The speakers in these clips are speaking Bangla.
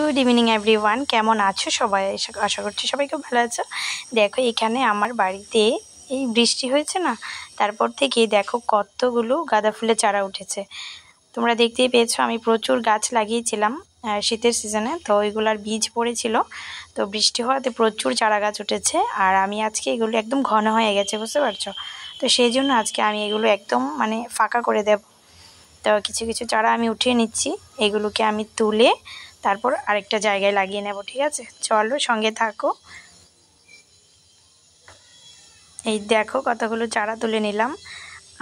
গুড ইভিনিং এভরিওয়ান, কেমন আছো সবাই? আশা করছি সবাই খুব ভালো আছো। দেখো এখানে আমার বাড়িতে এই বৃষ্টি হয়েছে না, তারপর থেকে দেখো কতগুলো গাঁদা ফুলের চারা উঠেছে। তোমরা দেখতেই পেয়েছো, আমি প্রচুর গাছ লাগিয়েছিলাম শীতের সিজনে, তো ওইগুলার বীজ পড়েছিল, তো বৃষ্টি হওয়াতে প্রচুর চারা গাছ উঠেছে। আর আমি আজকে এগুলো একদম ঘন হয়ে গেছে, বুঝতে পারছো? তো সেই জন্য আজকে আমি এগুলো একদম ফাঁকা করে দেব। তো কিছু কিছু চারা আমি উঠিয়ে নিচ্ছি, এগুলোকে আমি তুলে তারপর আরেকটা জায়গায় লাগিয়ে নেব। ঠিক আছে, চলো সঙ্গে থাকো। এই দেখো কতগুলো চারা তুলে নিলাম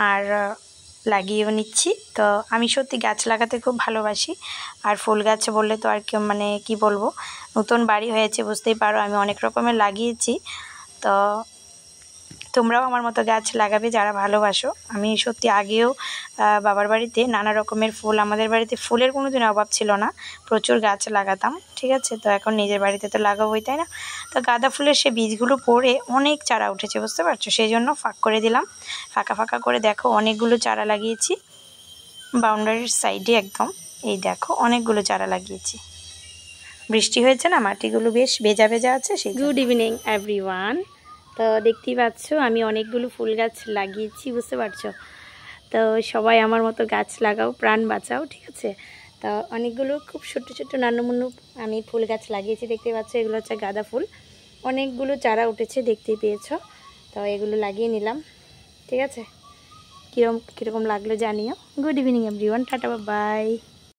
আর লাগিয়েও নিচ্ছি। তো আমি সত্যি গাছ লাগাতে খুব ভালোবাসি, আর ফুল গাছ বললে তো আর কি বলবো, নতুন বাড়ি হয়েছে বুঝতেই পারো, আমি অনেক রকমের লাগিয়েছি। তো তোমরাও আমার মতো গাছ লাগাবে যারা ভালোবাসো। আমি সত্যি আগেও বাবার বাড়িতে নানা রকমের ফুল, আমাদের বাড়িতে ফুলের কোনো দিন অভাব ছিল না, প্রচুর গাছ লাগাতাম। ঠিক আছে, তো এখন নিজের বাড়িতে তো লাগাবোই, তাই না? তো গাঁদা ফুলের সে বীজগুলো পড়ে অনেক চারা উঠেছে, বুঝতে পারছো? সেই জন্য ফাঁক করে দিলাম, ফাঁকা ফাঁকা করে দেখো অনেকগুলো চারা লাগিয়েছি বাউন্ডারির সাইডে একদম। এই দেখো অনেকগুলো চারা লাগিয়েছি, বৃষ্টি হয়েছে না, মাটিগুলো বেশ ভেজা ভেজা আছে সেই। Good evening everyone. তো দেখতেই পাচ্ছ আমি অনেকগুলো ফুল গাছ লাগিয়েছি, বুঝতে পারছো? তো সবাই আমার মতো গাছ লাগাও, প্রাণ বাঁচাও, ঠিক আছে? তো অনেকগুলো খুব ছোট্ট ছোট্ট নান্নমুন্নু আমি ফুল গাছ লাগিয়েছি, দেখতে পাচ্ছ এগুলো হচ্ছে গাঁদা ফুল। অনেকগুলো চারা উঠেছে, দেখতেই পেয়েছো। তো এগুলো লাগিয়ে নিলাম, ঠিক আছে? কীরকম লাগলো জানিও। Good evening everyone, tata bye.